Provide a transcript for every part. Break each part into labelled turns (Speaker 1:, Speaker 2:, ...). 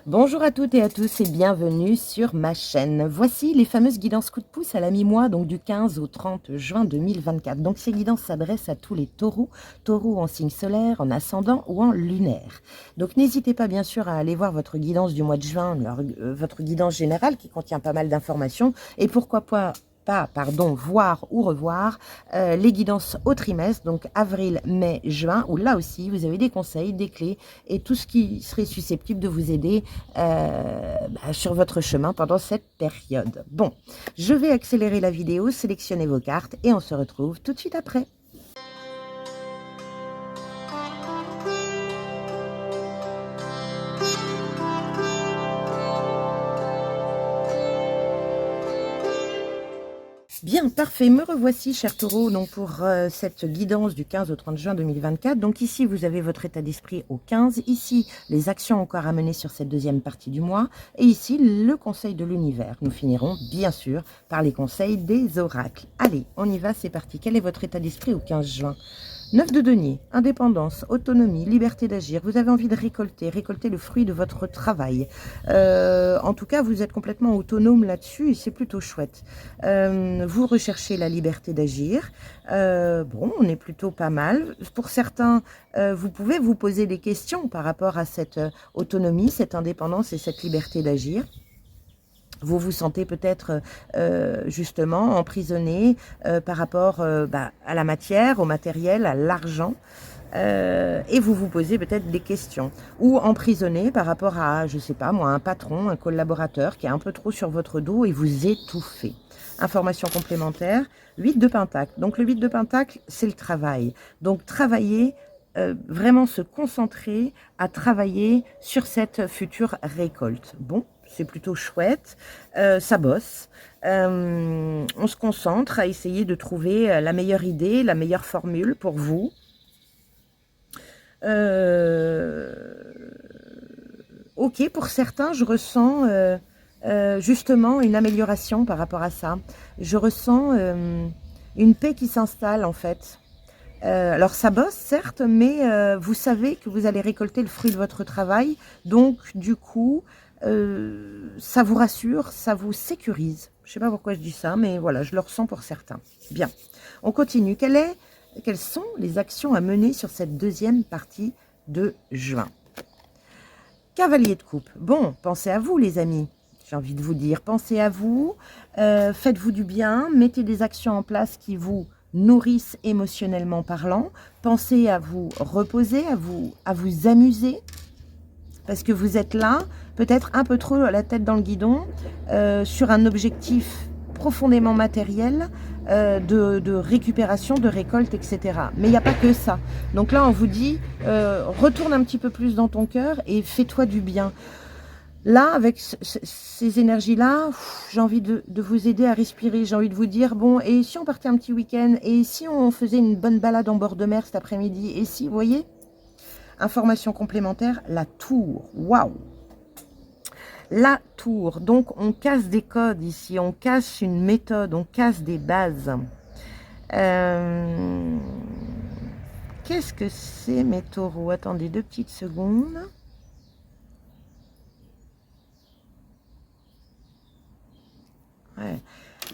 Speaker 1: Bonjour à toutes et à tous et bienvenue sur ma chaîne. Voici les fameuses guidances coup de pouce à la mi-mois, donc du 15 au 30 juin 2024. Donc ces guidances s'adressent à tous les taureaux en signe solaire, en ascendant ou en lunaire. Donc n'hésitez pas bien sûr à aller voir votre guidance du mois de juin, votre guidance générale qui contient pas mal d'informations et pourquoi pas voir ou revoir les guidances au trimestre, donc avril, mai, juin, où là aussi vous avez des conseils, des clés et tout ce qui serait susceptible de vous aider sur votre chemin pendant cette période. Bon, je vais accélérer la vidéo, sélectionner vos cartes et on se retrouve tout de suite après. Bien, parfait, me revoici, chers taureaux, donc pour cette guidance du 15 au 30 juin 2024. Donc ici, vous avez votre état d'esprit au 15. Ici, les actions encore à mener sur cette deuxième partie du mois. Et ici, le conseil de l'univers. Nous finirons, bien sûr, par les conseils des oracles. Allez, on y va, c'est parti. Quel est votre état d'esprit au 15 juin ? 9 de denier, indépendance, autonomie, liberté d'agir. Vous avez envie de récolter le fruit de votre travail. En tout cas, vous êtes complètement autonome là-dessus et c'est plutôt chouette. Vous recherchez la liberté d'agir. Bon, on est plutôt pas mal. Pour certains, vous pouvez vous poser des questions par rapport à cette autonomie, cette indépendance et cette liberté d'agir. Vous vous sentez peut-être justement emprisonné par rapport à la matière, au matériel, à l'argent. Et vous vous posez peut-être des questions. Ou emprisonné par rapport à, je sais pas moi, un patron, un collaborateur qui est un peu trop sur votre dos et vous étouffez. Information complémentaire, 8 de Pentacle. Donc le 8 de Pentacle, c'est le travail. Donc travailler, vraiment se concentrer à travailler sur cette future récolte. Bon, c'est plutôt chouette, ça bosse. On se concentre à essayer de trouver la meilleure idée, la meilleure formule pour vous. Ok, pour certains, je ressens justement une amélioration par rapport à ça. Je ressens une paix qui s'installe en fait. Alors ça bosse certes, mais vous savez que vous allez récolter le fruit de votre travail. Donc du coup, ça vous rassure, ça vous sécurise. Je ne sais pas pourquoi je dis ça, mais voilà, je le ressens pour certains. Bien, on continue. Quelles sont les actions à mener sur cette deuxième partie de juin? Cavalier de coupe. Bon, pensez à vous les amis. J'ai envie de vous dire, pensez à vous, faites-vous du bien, mettez des actions en place qui vous nourrissent émotionnellement parlant. Pensez à vous reposer, à vous amuser, parce que vous êtes là, peut-être un peu trop la tête dans le guidon, sur un objectif profondément matériel, de récupération, de récolte, etc. Mais il n'y a pas que ça. Donc là, on vous dit, retourne un petit peu plus dans ton cœur et fais-toi du bien. Là, avec ces énergies-là, j'ai envie de vous aider à respirer. J'ai envie de vous dire, bon, et si on partait un petit week-end? Et si on faisait une bonne balade en bord de mer cet après-midi? Et si, vous voyez? Information complémentaire, la tour. Waouh! La tour. Donc, on casse des codes ici. On casse une méthode. On casse des bases. Qu'est-ce que c'est, mes taureaux? Attendez 2 petites secondes. Ouais.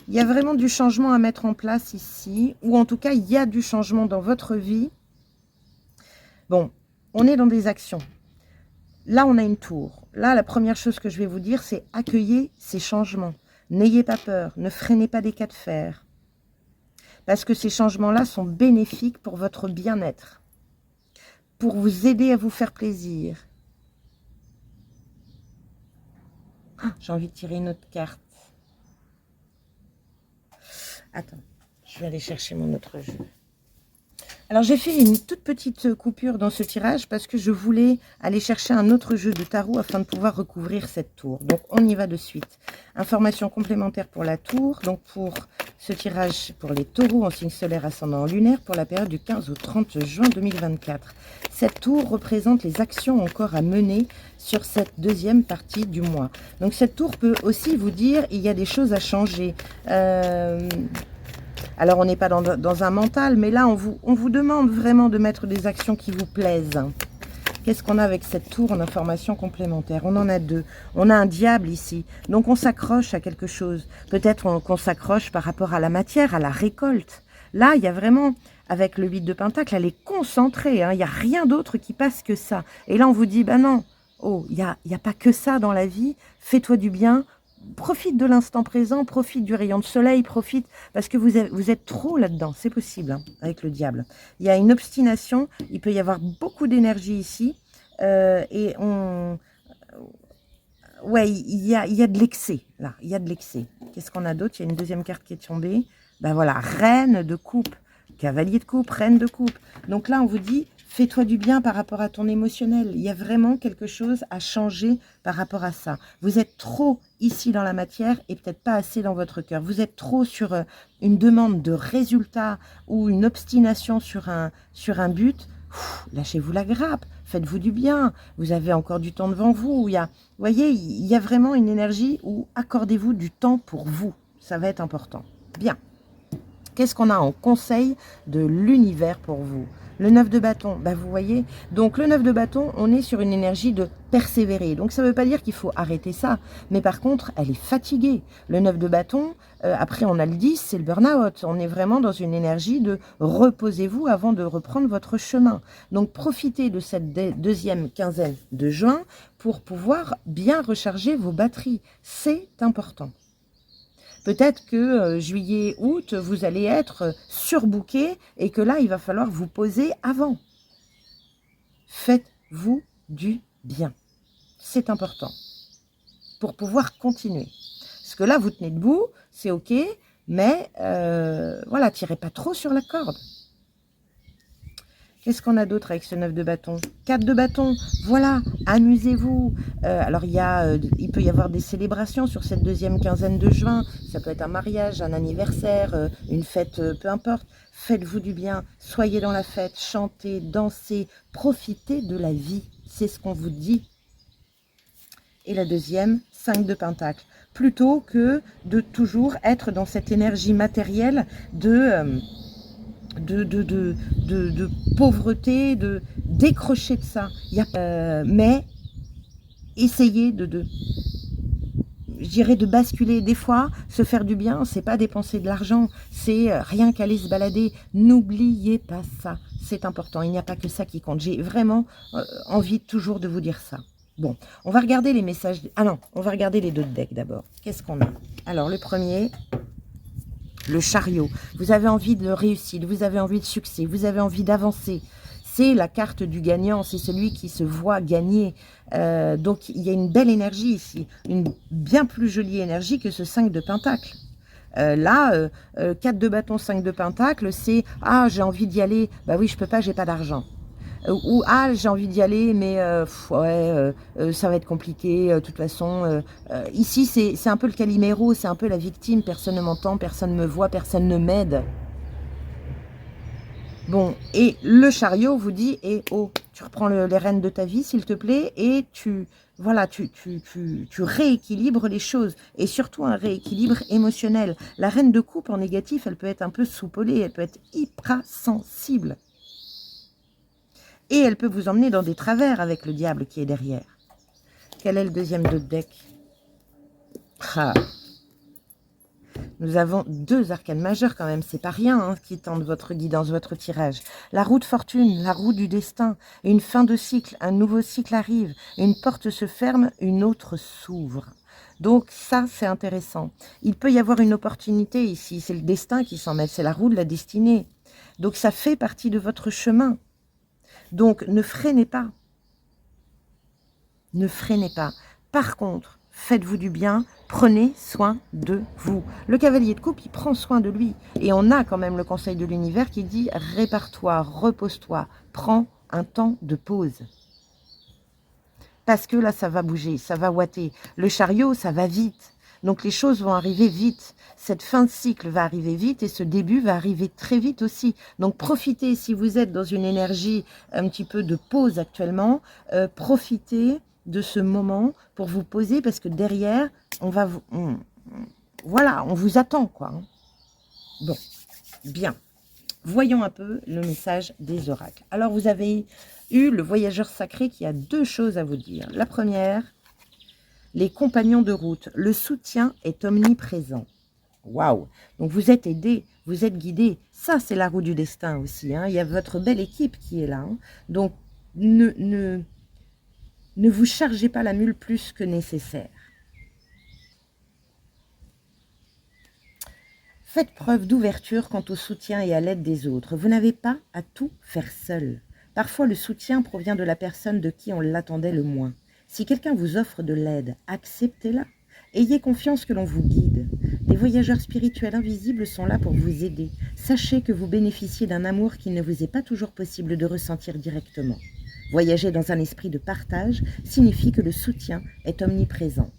Speaker 1: Il y a vraiment du changement à mettre en place ici, ou en tout cas, il y a du changement dans votre vie. Bon, on est dans des actions. Là, on a une tour. Là, la première chose que je vais vous dire, c'est accueillez ces changements. N'ayez pas peur, ne freinez pas des cas de fer. Parce que ces changements-là sont bénéfiques pour votre bien-être, pour vous aider à vous faire plaisir. Ah, j'ai envie de tirer une autre carte. Attends, je vais aller chercher mon autre jeu. Alors, j'ai fait une toute petite coupure dans ce tirage parce que je voulais aller chercher un autre jeu de tarot afin de pouvoir recouvrir cette tour. Donc, on y va de suite. Information complémentaire pour la tour. Donc, pour ce tirage pour les taureaux en signe solaire ascendant lunaire pour la période du 15 au 30 juin 2024. Cette tour représente les actions encore à mener sur cette deuxième partie du mois. Donc, cette tour peut aussi vous dire il y a des choses à changer. Alors, on n'est pas dans un mental, mais là, on vous demande vraiment de mettre des actions qui vous plaisent. Qu'est-ce qu'on a avec cette tour en information complémentaire? On en a deux. On a un diable ici. Donc, on s'accroche à quelque chose. Peut-être qu'on s'accroche par rapport à la matière, à la récolte. Là, il y a vraiment, avec le 8 de Pentacle, elle est concentrée. Hein, il n'y a rien d'autre qui passe que ça. Et là, on vous dit, ben non, oh, il y a pas que ça dans la vie. Fais-toi du bien. Profite de l'instant présent, profite du rayon de soleil, profite, parce que vous êtes trop là-dedans, c'est possible, hein, avec le diable. Il y a une obstination, il peut y avoir beaucoup d'énergie ici, et ouais, il y a de l'excès, là, il y a de l'excès. Qu'est-ce qu'on a d'autre? Il y a une deuxième carte qui est tombée, ben voilà, reine de coupe, cavalier de coupe, reine de coupe. Donc là, on vous dit, fais-toi du bien par rapport à ton émotionnel. Il y a vraiment quelque chose à changer par rapport à ça. Vous êtes trop ici dans la matière et peut-être pas assez dans votre cœur. Vous êtes trop sur une demande de résultat ou une obstination sur un but. Lâchez-vous la grappe, faites-vous du bien. Vous avez encore du temps devant vous. Vous voyez, il y a vraiment une énergie où accordez-vous du temps pour vous. Ça va être important. Bien. Qu'est-ce qu'on a en conseil de l'univers pour vous? Le 9 de bâton, bah vous voyez, donc le 9 de bâton, on est sur une énergie de persévérer. Donc ça ne veut pas dire qu'il faut arrêter ça, mais par contre, elle est fatiguée. Le 9 de bâton, après on a le 10, c'est le burn-out. On est vraiment dans une énergie de reposez-vous avant de reprendre votre chemin. Donc profitez de cette deuxième quinzaine de juin pour pouvoir bien recharger vos batteries. C'est important. Peut-être que juillet, août, vous allez être surbooké et que là, il va falloir vous poser avant. Faites-vous du bien. C'est important pour pouvoir continuer. Parce que là, vous tenez debout, c'est OK, mais voilà, tirez pas trop sur la corde. Qu'est-ce qu'on a d'autre avec ce 9 de bâton? 4 de bâton, voilà, amusez-vous. Alors, il peut y avoir des célébrations sur cette deuxième quinzaine de juin. Ça peut être un mariage, un anniversaire, une fête, peu importe. Faites-vous du bien, soyez dans la fête, chantez, dansez, profitez de la vie. C'est ce qu'on vous dit. Et la deuxième, 5 de pentacle. Plutôt que de toujours être dans cette énergie matérielle de pauvreté, de décrocher de ça. Mais essayez je dirais de basculer. Des fois, se faire du bien, c'est pas dépenser de l'argent, c'est rien qu'aller se balader. N'oubliez pas ça, c'est important. Il n'y a pas que ça qui compte. J'ai vraiment envie toujours de vous dire ça. Bon, on va regarder les messages. Ah non, on va regarder les deux decks d'abord. Qu'est-ce qu'on a? Alors, le premier... Le chariot, vous avez envie de réussite, vous avez envie de succès, vous avez envie d'avancer. C'est la carte du gagnant, c'est celui qui se voit gagner. Donc, il y a une belle énergie ici, une bien plus jolie énergie que ce 5 de pentacle. Là, 4 de bâton, 5 de pentacle, c'est « Ah, j'ai envie d'y aller. Bah oui, je peux pas, j'ai pas d'argent. » Ou « Ah, j'ai envie d'y aller, mais ça va être compliqué, de toute façon. » Ici, c'est un peu le Calimero, c'est un peu la victime. Personne ne m'entend, personne ne me voit, personne ne m'aide. Bon, et le chariot vous dit, oh, tu reprends les rênes de ta vie, s'il te plaît, et tu rééquilibres les choses, et surtout un rééquilibre émotionnel. La reine de coupe en négatif, elle peut être un peu soupolée, elle peut être hyper sensible. Et elle peut vous emmener dans des travers avec le diable qui est derrière. Quel est le deuxième de deck? Nous avons deux arcanes majeures quand même, c'est pas rien hein, qui tendent votre guidance, votre tirage. La roue de fortune, la roue du destin, une fin de cycle, un nouveau cycle arrive, une porte se ferme, une autre s'ouvre. Donc ça, c'est intéressant. Il peut y avoir une opportunité ici, c'est le destin qui s'en mêle, c'est la roue de la destinée. Donc ça fait partie de votre chemin. Donc, ne freinez pas. Ne freinez pas. Par contre, faites-vous du bien, prenez soin de vous. Le cavalier de coupe, il prend soin de lui. Et on a quand même le conseil de l'univers qui dit « Répare-toi, repose-toi, prends un temps de pause. » Parce que là, ça va bouger, ça va ouater. Le chariot, ça va vite. Donc, les choses vont arriver vite. Cette fin de cycle va arriver vite et ce début va arriver très vite aussi. Donc, profitez, si vous êtes dans une énergie un petit peu de pause actuellement, profitez de ce moment pour vous poser parce que derrière, voilà, on vous attend, quoi. Bon, bien. Voyons un peu le message des oracles. Alors, vous avez eu le voyageur sacré qui a deux choses à vous dire. La première, les compagnons de route, le soutien est omniprésent. Waouh! Donc vous êtes aidé, vous êtes guidé. Ça, c'est la roue du destin aussi. Hein. Il y a votre belle équipe qui est là. Hein. Donc ne vous chargez pas la mule plus que nécessaire. Faites preuve d'ouverture quant au soutien et à l'aide des autres. Vous n'avez pas à tout faire seul. Parfois, le soutien provient de la personne de qui on l'attendait le moins. Si quelqu'un vous offre de l'aide, acceptez-la. Ayez confiance que l'on vous guide. Des voyageurs spirituels invisibles sont là pour vous aider. Sachez que vous bénéficiez d'un amour qu'il ne vous est pas toujours possible de ressentir directement. Voyager dans un esprit de partage signifie que le soutien est omniprésent.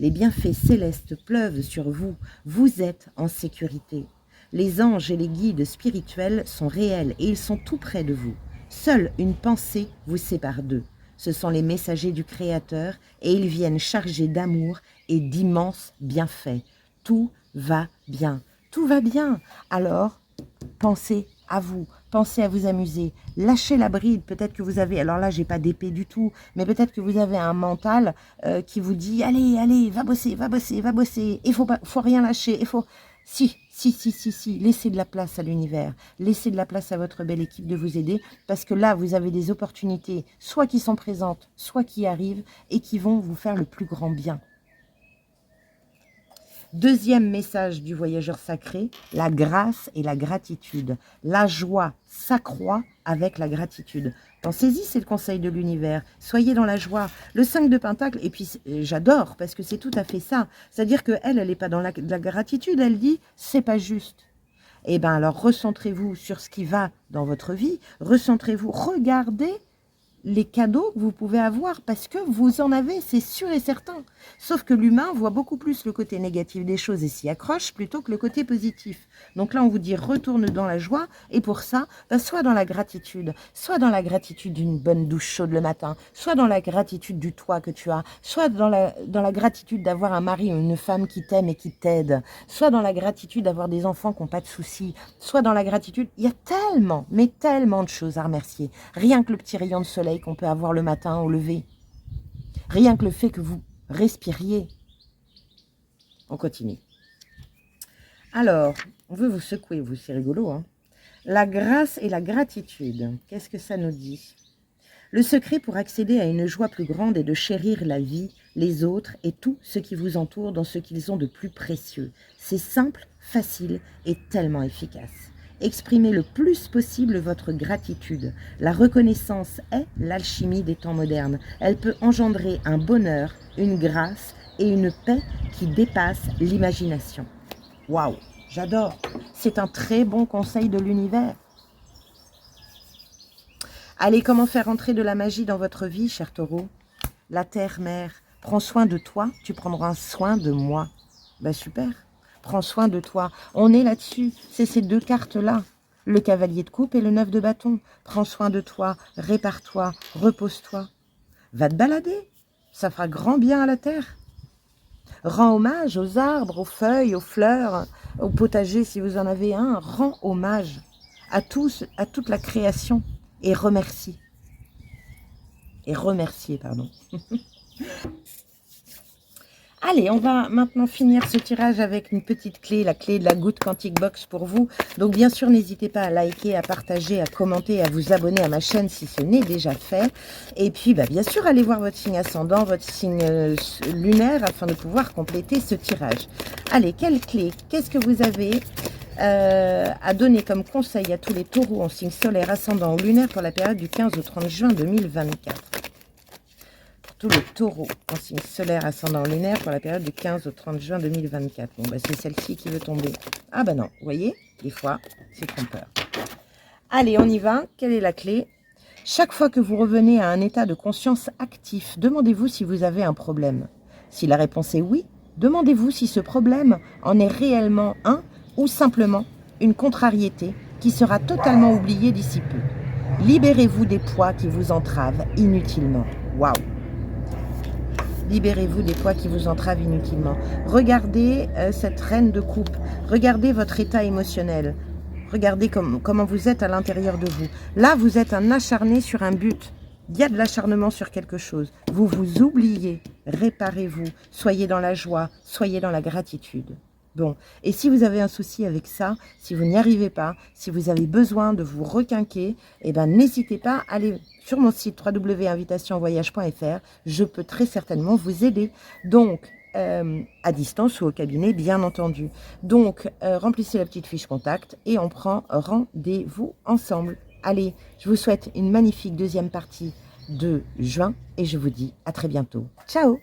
Speaker 1: Les bienfaits célestes pleuvent sur vous. Vous êtes en sécurité. Les anges et les guides spirituels sont réels et ils sont tout près de vous. Seule une pensée vous sépare d'eux. Ce sont les messagers du Créateur et ils viennent chargés d'amour et d'immenses bienfaits. Tout va bien. Tout va bien. Alors, pensez à vous. Pensez à vous amuser. Lâchez la bride. Peut-être que vous avez, alors là, j'ai pas d'épée du tout, mais peut-être que vous avez un mental qui vous dit, allez, allez, va bosser, va bosser, va bosser. Il faut rien lâcher. Il faut... Si. Laissez de la place à l'univers. Laissez de la place à votre belle équipe de vous aider parce que là, vous avez des opportunités, soit qui sont présentes, soit qui arrivent et qui vont vous faire le plus grand bien. Deuxième message du voyageur sacré, la grâce et la gratitude. La joie s'accroît avec la gratitude. Pensez-y, c'est le conseil de l'univers. Soyez dans la joie. Le 5 de Pentacle, et puis j'adore parce que c'est tout à fait ça. C'est-à-dire qu'elle n'est pas dans la gratitude, elle dit c'est pas juste. Eh bien alors recentrez-vous sur ce qui va dans votre vie, recentrez-vous, regardez les cadeaux que vous pouvez avoir parce que vous en avez, c'est sûr et certain. Sauf que l'humain voit beaucoup plus le côté négatif des choses et s'y accroche plutôt que le côté positif. Donc là, on vous dit retourne dans la joie et pour ça, soit dans la gratitude d'une bonne douche chaude le matin, soit dans la gratitude du toit que tu as, soit dans la gratitude d'avoir un mari ou une femme qui t'aime et qui t'aide, soit dans la gratitude d'avoir des enfants qui n'ont pas de soucis, soit dans la gratitude, il y a tellement, mais tellement de choses à remercier. Rien que le petit rayon de soleil qu'on peut avoir le matin au lever. Rien que le fait que vous respiriez. On continue. Alors, on veut vous secouer, vous, c'est rigolo, hein. La grâce et la gratitude, qu'est-ce que ça nous dit? Le secret pour accéder à une joie plus grande est de chérir la vie, les autres et tout ce qui vous entoure dans ce qu'ils ont de plus précieux. C'est simple, facile et tellement efficace. Exprimez le plus possible votre gratitude. La reconnaissance est l'alchimie des temps modernes. Elle peut engendrer un bonheur, une grâce et une paix qui dépassent l'imagination. Waouh, j'adore. C'est un très bon conseil de l'univers. Allez, comment faire entrer de la magie dans votre vie, cher taureau? La terre-mère, prends soin de toi, tu prendras soin de moi. Ben super. Prends soin de toi. On est là-dessus. C'est ces deux cartes-là. Le cavalier de coupe et le 9 de bâton. Prends soin de toi, répare-toi, repose-toi. Va te balader. Ça fera grand bien à la terre. Rends hommage aux arbres, aux feuilles, aux fleurs, au potager si vous en avez un. Rends hommage à tous, à toute la création et remercie. Et remercier, pardon. Allez, on va maintenant finir ce tirage avec une petite clé, la clé de la Good Quantic Box pour vous. Donc bien sûr, n'hésitez pas à liker, à partager, à commenter, à vous abonner à ma chaîne si ce n'est déjà fait. Et puis bien sûr, allez voir votre signe ascendant, votre signe lunaire afin de pouvoir compléter ce tirage. Allez, quelle clé? Qu'est-ce que vous avez à donner comme conseil à tous les taureaux en signe solaire, ascendant ou lunaire pour la période du 15 au 30 juin 2024? Tous les taureaux en signe solaire, ascendant lunaire pour la période du 15 au 30 juin 2024. Bon, c'est celle-ci qui veut tomber. Ah non, vous voyez, des fois, c'est trompeur. Allez, on y va. Quelle est la clé? Chaque fois que vous revenez à un état de conscience actif, demandez-vous si vous avez un problème. Si la réponse est oui, demandez-vous si ce problème en est réellement un ou simplement une contrariété qui sera totalement oubliée d'ici peu. Libérez-vous des poids qui vous entravent inutilement. Waouh! Libérez-vous des poids qui vous entravent inutilement. Regardez cette reine de coupe. Regardez votre état émotionnel. Regardez comment vous êtes à l'intérieur de vous. Là, vous êtes un acharné sur un but. Il y a de l'acharnement sur quelque chose. Vous vous oubliez. Réparez-vous. Soyez dans la joie. Soyez dans la gratitude. Bon, et si vous avez un souci avec ça, si vous n'y arrivez pas, si vous avez besoin de vous requinquer, eh ben, n'hésitez pas à aller sur mon site www.invitationvoyage.fr. Je peux très certainement vous aider. Donc, à distance ou au cabinet, bien entendu. Donc, remplissez la petite fiche contact et on prend rendez-vous ensemble. Allez, je vous souhaite une magnifique deuxième partie de juin et je vous dis à très bientôt. Ciao!